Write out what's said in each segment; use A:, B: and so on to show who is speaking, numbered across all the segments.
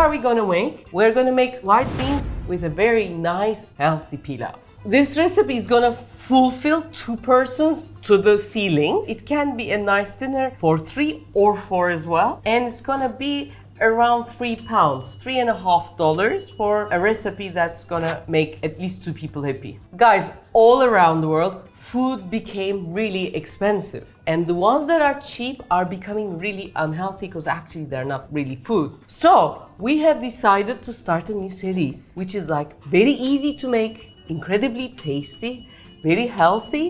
A: are we gonna make? We're gonna make white beans with a very nice, healthy pilav. This recipe is gonna fulfill 2 persons to the ceiling. It can be a nice dinner for 3 or 4 as well. And it's gonna be around £3, $3.50 for a recipe that's gonna make at least 2 people happy. Guys, all around the world, food became really expensive. And the ones that are cheap are becoming really unhealthy because actually they're not really food. So we have decided to start a new series, which is like very easy to make, incredibly tasty, very healthy,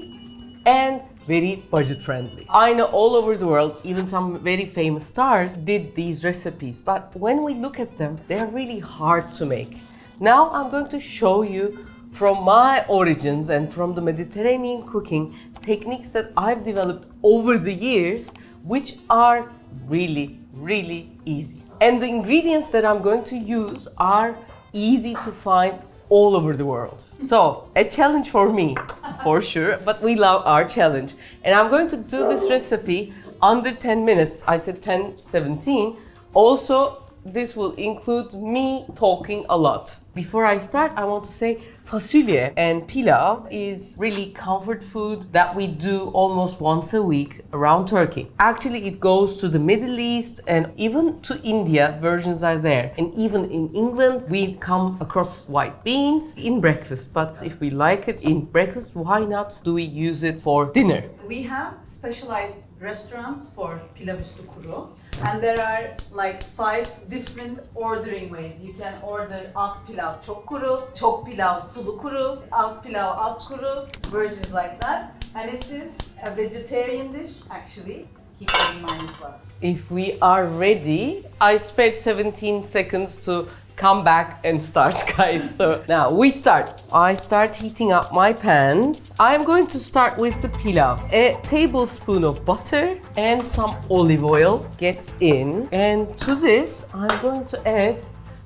A: and very budget friendly. I know all over the world, even some very famous stars did these recipes, but when we look at them, they're really hard to make. Now I'm going to show you from my origins and from the Mediterranean cooking techniques that I've developed over the years, which are really, really easy. And the ingredients that I'm going to use are easy to find all over the world. So, a challenge for me, for sure, but we love our challenge. And I'm going to do this recipe under 10 minutes. I said 10, 17. Also, this will include me talking a lot. Before I start, I want to say fasulye and pilav is really comfort food that we do almost once a week around Turkey. Actually, it goes to the Middle East and even to India, versions are there. And even in England, we come across white beans in breakfast. But if we like it in breakfast, why not do we use it for dinner?
B: We have specialized restaurants for pilav üstü kuru. And there are like 5 different ordering ways. You can order az pilav çok pilav sulu kuru, az pilav az kuru, versions like that. And it is a vegetarian dish, actually. Keep that in mind as well.
A: If we are ready, I spared 17 seconds to come back and start, guys. So now we start. I start heating up my pans. I'm going to start with the pilav. A tablespoon of butter and some olive oil gets in. And to this, I'm going to add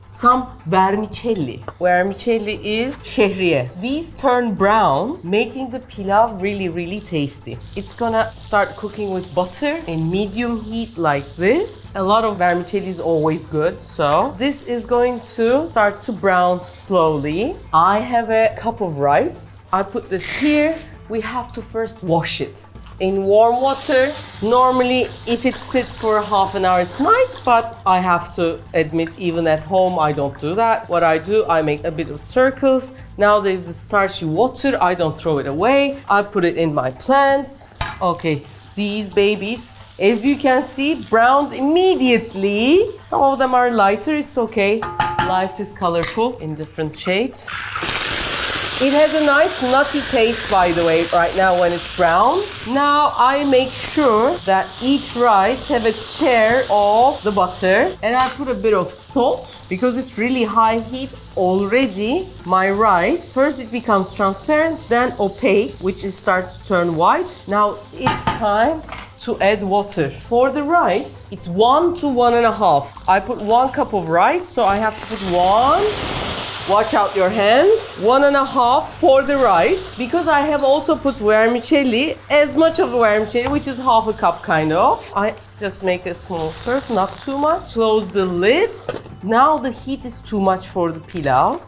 A: some vermicelli. Vermicelli is şehriye. These turn brown, making the pilav really, really tasty. It's gonna start cooking with butter in medium heat like this. A lot of vermicelli is always good, so this is going to start to brown slowly. I have a cup of rice. I put this here. We have to first wash it in warm water. Normally, if it sits for half an hour, it's nice, but I have to admit, even at home, I don't do that. What I do, I make a bit of circles. Now there's the starchy water. I don't throw it away. I put it in my plants. Okay, these babies, as you can see, browned immediately. Some of them are lighter, it's okay. Life is colorful in different shades. It has a nice nutty taste, by the way, right now when it's brown. Now I make sure that each rice have its share of the butter. And I put a bit of salt because it's really high heat already. My rice, first it becomes transparent, then opaque, which it starts to turn white. Now it's time to add water. For the rice, it's 1 to 1.5. I put 1 cup of rice, so I have to put 1. Watch out your hands. 1.5 for the rice. Because I have also put vermicelli, as much of the vermicelli, which is half a cup kind of. I just make a small stir, not too much. Close the lid. Now the heat is too much for the pilav.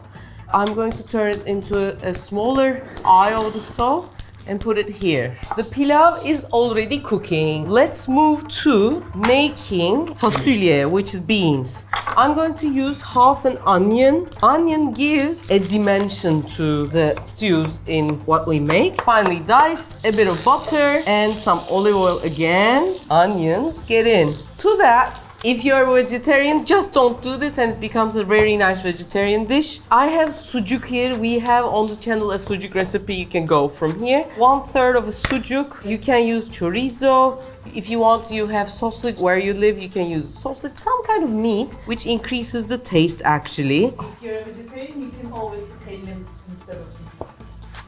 A: I'm going to turn it into a smaller eye of the stove and put it here. The pilav is already cooking. Let's move to making fasulye, which is beans. I'm going to use half an onion. Onion gives a dimension to the stews in what we make. Finely diced, a bit of butter and some olive oil again. Onions get in. To that, if you're a vegetarian, just don't do this and it becomes a very nice vegetarian dish. I have sucuk here. We have on the channel a sucuk recipe. You can go from here. 1/3 of a sucuk. You can use chorizo. If you want, you have sausage where you live, you can use sausage, some kind of meat, which increases the taste actually.
B: If you're a vegetarian, you can always put peynir instead of sucuk.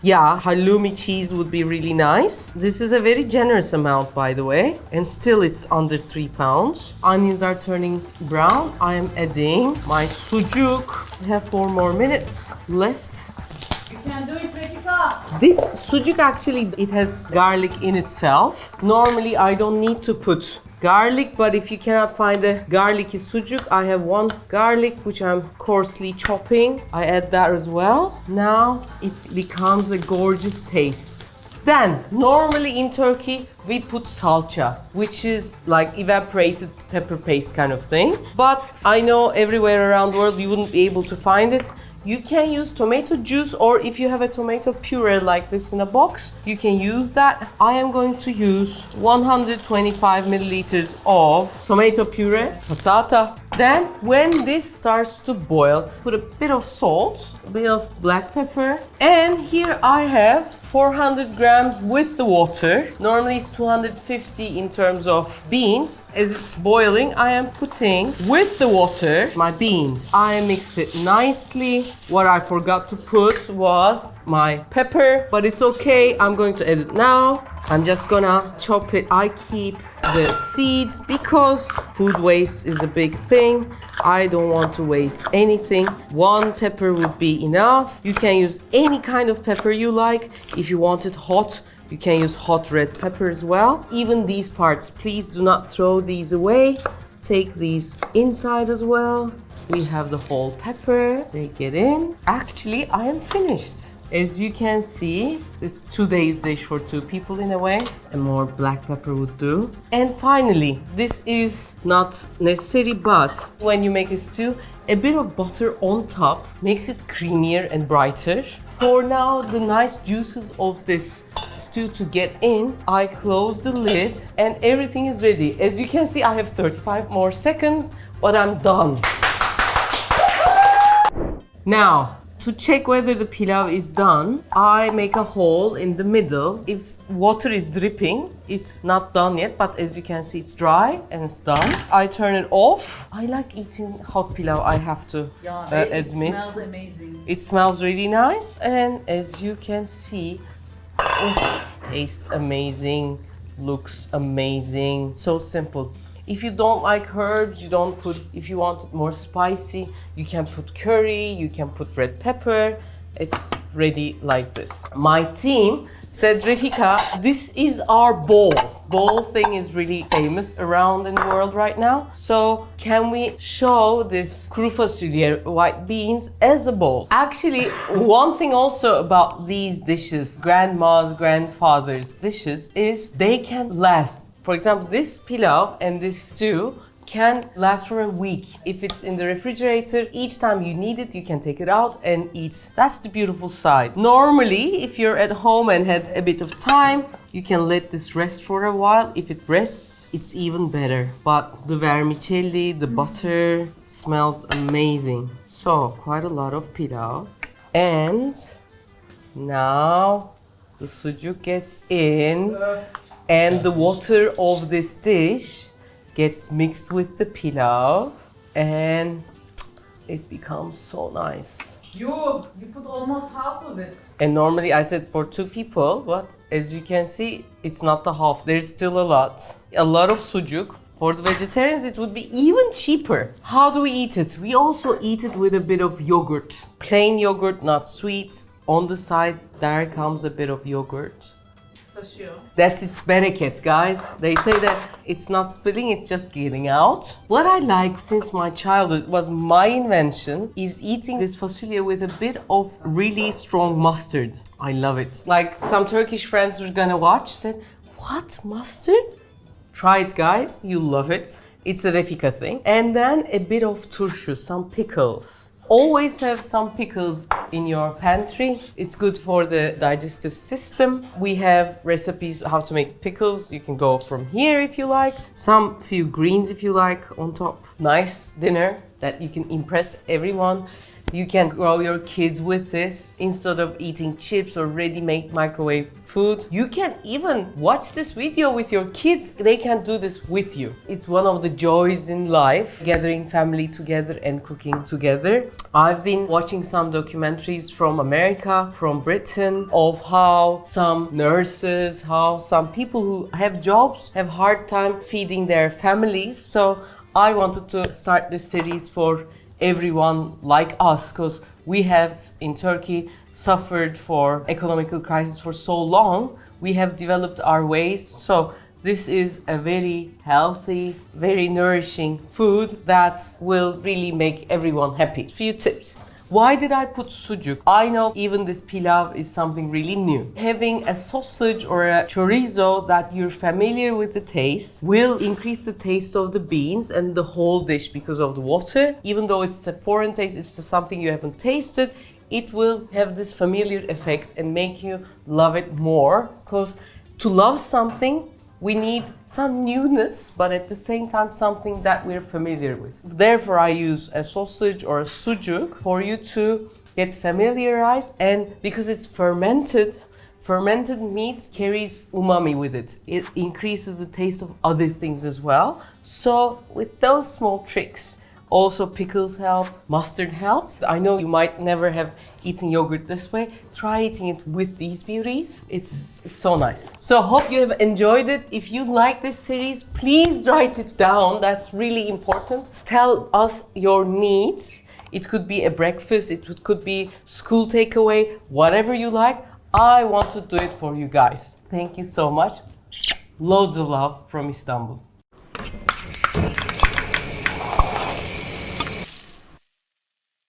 A: Yeah, halloumi cheese would be really nice. This is a very generous amount, by the way. And still it's under 3 pounds. Onions are turning brown. I am adding my sucuk. I have 4 more minutes left.
B: You can do it, Refika!
A: This sucuk actually, it has garlic in itself. Normally I don't need to put garlic, but if you cannot find the garlicky sucuk, I have one garlic which I'm coarsely chopping. I add that as well. Now it becomes a gorgeous taste. Then, normally in Turkey, we put salça, which is like evaporated pepper paste kind of thing. But I know everywhere around the world you wouldn't be able to find it. You can use tomato juice, or if you have a tomato puree like this in a box, you can use that. I am going to use 125 milliliters of tomato puree, passata. Then, when this starts to boil, put a bit of salt, a bit of black pepper, and here I have 400 grams with the water. Normally it's 250 in terms of beans. As it's boiling, I am putting with the water my beans. I mix it nicely. What I forgot to put was my pepper, but it's okay. I'm going to add it now. I'm just gonna chop it. I keep the seeds because food waste is a big thing. I don't want to waste anything. One pepper would be enough. You can use any kind of pepper you like. If you want it hot, you can use hot red pepper as well. Even these parts, please do not throw these away. Take these inside as well. We have the whole pepper. They get in. Actually, I am finished. As you can see, it's today's dish for two people in a way. And more black pepper would do. And finally, this is not necessary, but when you make a stew, a bit of butter on top makes it creamier and brighter. For now, the nice juices of this stew to get in, I close the lid and everything is ready. As you can see, I have 35 more seconds, but I'm done. Now, to check whether the pilav is done, I make a hole in the middle. If water is dripping, it's not done yet, but as you can see, it's dry and it's done. I turn it off. I like eating hot pilav, I have to admit.
B: It smells amazing.
A: It smells really nice, and as you can see, tastes amazing, looks amazing, so simple. If you don't like herbs, you don't put, if you want it more spicy, you can put curry, you can put red pepper. It's ready like this. My team said, Refika, this is our bowl. Bowl thing is really famous around in the world right now. So can we show this kuru fasulye white beans as a bowl? Actually, one thing also about these dishes, grandma's, grandfather's dishes, is they can last. For example, this pilav and this stew can last for a week. If it's in the refrigerator, each time you need it, you can take it out and eat. That's the beautiful side. Normally, if you're at home and had a bit of time, you can let this rest for a while. If it rests, it's even better. But the vermicelli, the butter, smells amazing. So, quite a lot of pilav. And now the sucuk gets in. And the water of this dish gets mixed with the pilav and it becomes so nice.
B: You put almost half of it.
A: And normally I said for two people, but as you can see, it's not the half. There's still a lot. A lot of sucuk. For the vegetarians, it would be even cheaper. How do we eat it? We also eat it with a bit of yogurt. Plain yogurt, not sweet. On the side, there comes a bit of yogurt. That's its bereket, guys. They say that it's not spilling, it's just getting out. What I like since my childhood, was my invention, is eating this fasulye with a bit of really strong mustard. I love it. Like some Turkish friends who are gonna watch said, what, mustard? Try it, guys, you'll love it. It's a Refika thing. And then a bit of turşu, some pickles. Always have some pickles in your pantry. It's good for the digestive system. We have recipes how to make pickles. You can go from here if you like. Some few greens if you like on top. Nice dinner that you can impress everyone. You can grow your kids with this instead of eating chips or ready-made microwave food. You can even watch this video with your kids. They can do this with you. It's one of the joys in life, gathering family together and cooking together. I've been watching some documentaries from America, from Britain, of how some nurses, how some people who have jobs have hard time feeding their families. So I wanted to start this series for everyone like us, because we have in Turkey suffered for economical crisis for so long. We have developed our ways. So This is a very healthy, very nourishing food that will really make everyone happy. Few tips. Why did I put sujuk? I know even this pilav is something really new. Having a sausage or a chorizo that you're familiar with the taste will increase the taste of the beans and the whole dish because of the water. Even though it's a foreign taste, if it's something you haven't tasted, it will have this familiar effect and make you love it more. Because to love something, we need some newness, but at the same time something that we're familiar with. Therefore, I use a sausage or a sujuk for you to get familiarized, and because it's fermented meat carries umami with it. It increases the taste of other things as well. So with those small tricks, also pickles help, mustard helps. I know you might never have eaten yogurt this way. Try eating it with these beauties. It's so nice. So hope you have enjoyed it. If you like this series, please write it down. That's really important. Tell us your needs. It could be a breakfast, it could be school takeaway, whatever you like. I want to do it for you guys. Thank you so much. Loads of love from Istanbul.